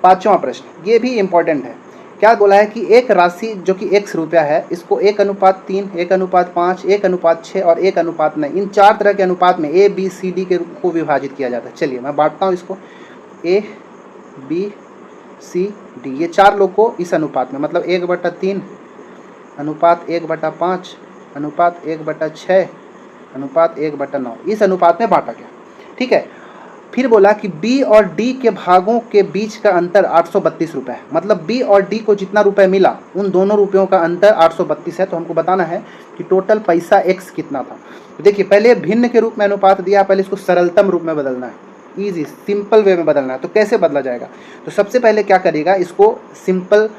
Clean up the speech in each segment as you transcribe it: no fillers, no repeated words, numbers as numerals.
पांचवा प्रश्न ये भी इंपॉर्टेंट है। क्या बोला है कि एक राशि जो कि x रुपया है, इसको 1:3, 1:5, 1:6 और 1:9, इन 4 तरह के अनुपात में A B C D के रूप को विभाजित किया जाता है। चलिए मैं बांटता हूँ इसको, A B C D, ये 4 लोग को इस अनुपात में, मतलब 1/3 अनुपात 1/5 अनुपात 1/6 अनुपात 1/9, इस अनुपात में बांटा गया। ठीक है, फिर बोला कि B और D के भागों के बीच का अंतर 832 रुपये है। मतलब B और D को जितना रुपए मिला उन दोनों रुपयों का अंतर 832 है। तो हमको बताना है कि टोटल पैसा X कितना था। तो देखिए पहले भिन्न के रूप में अनुपात दिया, पहले इसको सरलतम रूप में बदलना है, ईजी सिंपल वे में बदलना है। तो कैसे बदला जाएगा? तो सबसे पहले क्या करिएगा, इसको सिंपल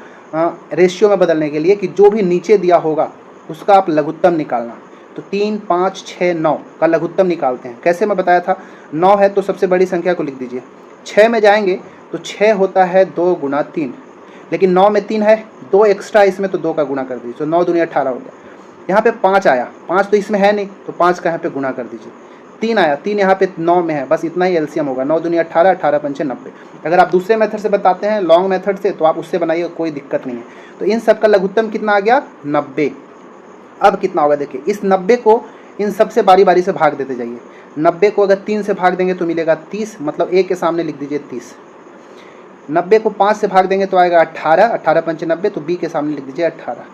रेशियो में बदलने के लिए कि जो भी नीचे दिया होगा उसका आप लघुत्तम निकालना। तो 3, 5, 6, 9 का लघुत्तम निकालते हैं। कैसे मैं बताया था, 9 है तो सबसे बड़ी संख्या को लिख दीजिए। 6 में जाएंगे तो 6 होता है 2 गुना 3, लेकिन 9 में 3 है, 2 एक्स्ट्रा इसमें, तो 2 का गुना कर दीजिए। तो 9 दूनी 18 हो गया। यहाँ पे 5 आया, 5 तो इसमें है नहीं, तो 5 का यहाँ पे गुना कर दीजिए। 3 आया, 3 यहाँ पे 9 में है, बस इतना ही एलसीएम होगा। 9 दूनी 18, 18 पंचे 90। अगर आप दूसरे मेथड से बताते हैं, लॉन्ग मेथड से, तो आप उससे बनाइए, कोई दिक्कत नहीं है। तो इन सब का लघुत्तम कितना आ गया? 90। अब कितना होगा देखिए, इस 90 को इन सबसे बारी बारी से भाग देते जाइए। 90 को अगर 3 से भाग देंगे तो मिलेगा 30, मतलब A के सामने लिख दीजिए 30। 90 को 5 से भाग देंगे तो आएगा 18, 18 पंचे 90, तो B के सामने लिख दीजिए 18।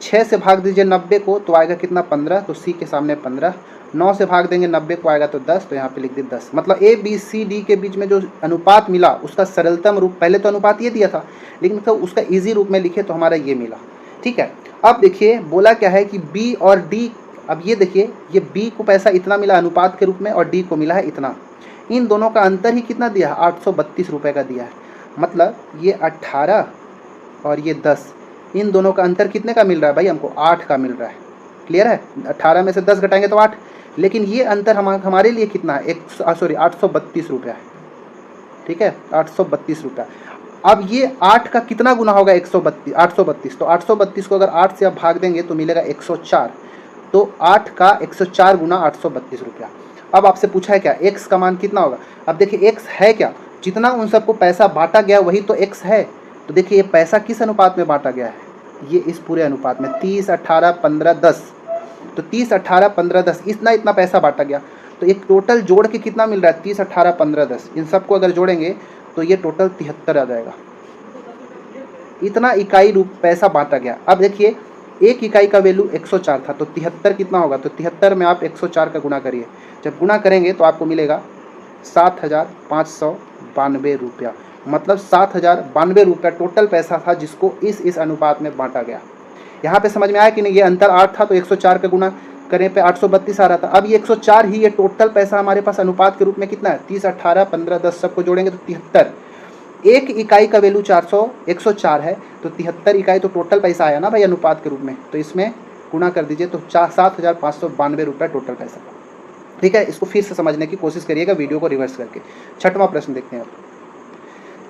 6 से भाग दीजिए 90 को तो आएगा कितना? 15, तो C के सामने 15। 9 से भाग देंगे 90 को आएगा तो 10, तो यहाँ पे लिख दिए 10। मतलब A B C D के बीच में जो अनुपात मिला उसका सरलतम रूप, पहले तो अनुपात ये दिया था लेकिन तो उसका ईजी रूप में लिखे तो हमारा ये मिला। ठीक है, अब देखिए बोला क्या है कि B और D, अब ये देखिए ये B को पैसा इतना मिला अनुपात के रूप में और D को मिला है इतना। इन दोनों का अंतर ही कितना दिया है? 832 रुपये का दिया है। मतलब ये 18 और ये 10, इन दोनों का अंतर कितने का मिल रहा है भाई? हमको 8 का मिल रहा है। क्लियर है? 18 में से 10 घटाएंगे तो 8, लेकिन ये अंतर हमारे लिए कितना है? 832 रुपया है। ठीक है, 832 रुपया। अब ये 8 का कितना गुना होगा? 832। तो 832 को अगर 8 से आप भाग देंगे तो मिलेगा 104। तो 8 का 104 गुना 832 रुपया। अब आपसे पूछा है क्या x का मान कितना होगा? अब देखिए x है क्या? जितना उन सबको पैसा बांटा गया वही तो x है। तो देखिए ये पैसा किस अनुपात में बांटा गया है? ये इस पूरे अनुपात में 30, 18, 15, 10। तो 30, 18, 15, 10 इतना पैसा बांटा गया। तो एक टोटल जोड़ के कितना मिल रहा है? 30, 18, 15, 10। इन सबको अगर जोड़ेंगे तो ये टोटल 73 आ जाएगा। इतना इकाई रूप पैसा बांटा गया। अब देखिए एक इकाई का वैल्यू 104 था, तो 73 कितना होगा? तो 73 में आप 104 का गुना करिए। जब गुना करेंगे तो आपको मिलेगा 7,592 रुपया। मतलब 7,092 रुपया टोटल पैसा था जिसको इस अनुपात में बांटा गया। यहाँ पे समझ में आया कि नहीं? ये अंतर 8 था तो 104 का गुना करें पे 832 आ रहा था। अब ये 104 ही ये टोटल पैसा हमारे पास अनुपात के रूप में कितना है? 30, 18, 15, 10 सबको जोड़ेंगे तो 73। एक इकाई का वैल्यू 104 है, तो 73 इकाई तो टोटल पैसा आया ना भाई अनुपात के रूप में। तो इसमें गुना कर दीजिए तो 7,592 रुपये टोटल पैसा। ठीक है, इसको फिर से समझने की कोशिश करिएगा वीडियो को रिवर्स करके। छठवां प्रश्न देखते हैं अब।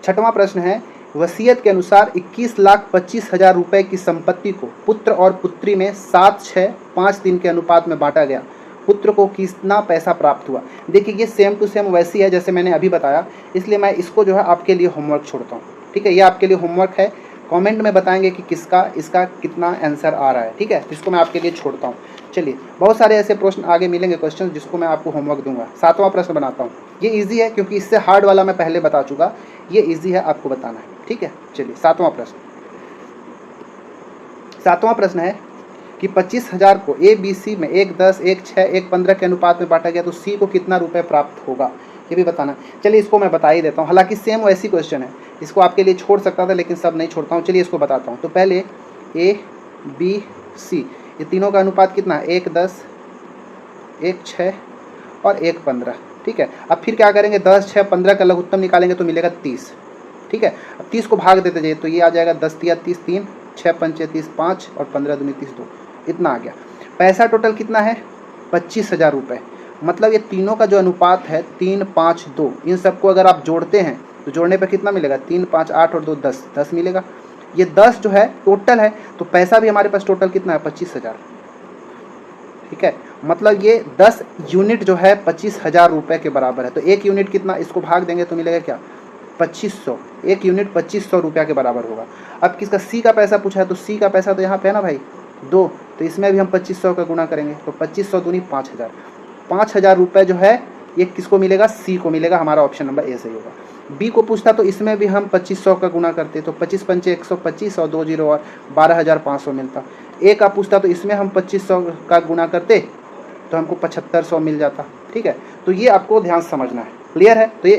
छठवां प्रश्न है, वसीयत के अनुसार 21,25,000 रुपये की संपत्ति को पुत्र और पुत्री में 7, 6, 5, 3 के अनुपात में बांटा गया। पुत्र को कितना पैसा प्राप्त हुआ? देखिए ये सेम टू सेम वैसी है जैसे मैंने अभी बताया, इसलिए मैं इसको जो है आपके लिए होमवर्क छोड़ता हूँ। ठीक है, ये आपके लिए होमवर्क है। कमेंट में बताएंगे कि इसका कितना आंसर आ रहा है। ठीक है, इसको मैं आपके लिए छोड़ता हूँ। चलिए, बहुत सारे ऐसे प्रश्न आगे मिलेंगे क्वेश्चन जिसको मैं आपको होमवर्क दूंगा। 7वां प्रश्न बनाता हूँ। ये इजी है क्योंकि इससे हार्ड वाला मैं पहले बता चुका, ये इजी है, आपको बताना है। ठीक है, चलिए 7वां प्रश्न। 7वां प्रश्न है कि 25,000 को A B C में 1, 10, 1, 6, 1, 15 के अनुपात में बांटा गया तो C को कितना रुपए प्राप्त होगा, ये भी बताना। चलिए इसको मैं बता ही देता हूँ, हालांकि सेम वैसी क्वेश्चन है, इसको आपके लिए छोड़ सकता था लेकिन सब नहीं छोड़ता हूँ। चलिए इसको बताता हूँ। तो पहले A B C ये तीनों का अनुपात कितना है? 1, 10, 1, 6 और 1, 15। ठीक है, अब फिर क्या करेंगे? 10, 6, 15 का लघुत्तम निकालेंगे तो मिलेगा 30। ठीक है, अब 30 को भाग देते जाइए तो ये आ जाएगा 10 तिया 30, 3, 6 पंचे 30, 5 और 15 दूनी 30, 2, इतना आ गया। पैसा टोटल कितना है? 25,000 रुपये। मतलब ये तीनों का जो अनुपात है 3, 5, 2, इन सबको अगर आप जोड़ते हैं तो जोड़ने पर कितना मिलेगा? 3, 5, 8 और 2, 10, 10 मिलेगा। ये 10 जो है टोटल है, तो पैसा भी हमारे पास टोटल कितना है? 25,000। ठीक है, मतलब ये 10 यूनिट जो है 25,000 रुपये के बराबर है। तो 1 यूनिट कितना? इसको भाग देंगे तो मिलेगा क्या? 2500, एक यूनिट 2500 रुपया के बराबर होगा। अब किसका सी का पैसा पूछा है, तो सी का पैसा तो यहाँ पे है ना भाई 2, तो इसमें भी हम 2500 का गुणा करेंगे, तो 2500 दूनी 5000, 5000 रुपये जो है ये किसको मिलेगा, सी को मिलेगा। हमारा ऑप्शन नंबर ए सही होगा। बी को पूछता तो इसमें भी हम 2500 का गुणा करते, तो 25 पंचे 125 और 2 जीरो और 12500 मिलता। ए का पूछता तो इसमें हम 2500 का गुणा करते तो हमको 7500 मिल जाता। ठीक है, तो ये आपको ध्यान से समझना है। क्लियर है? तो ये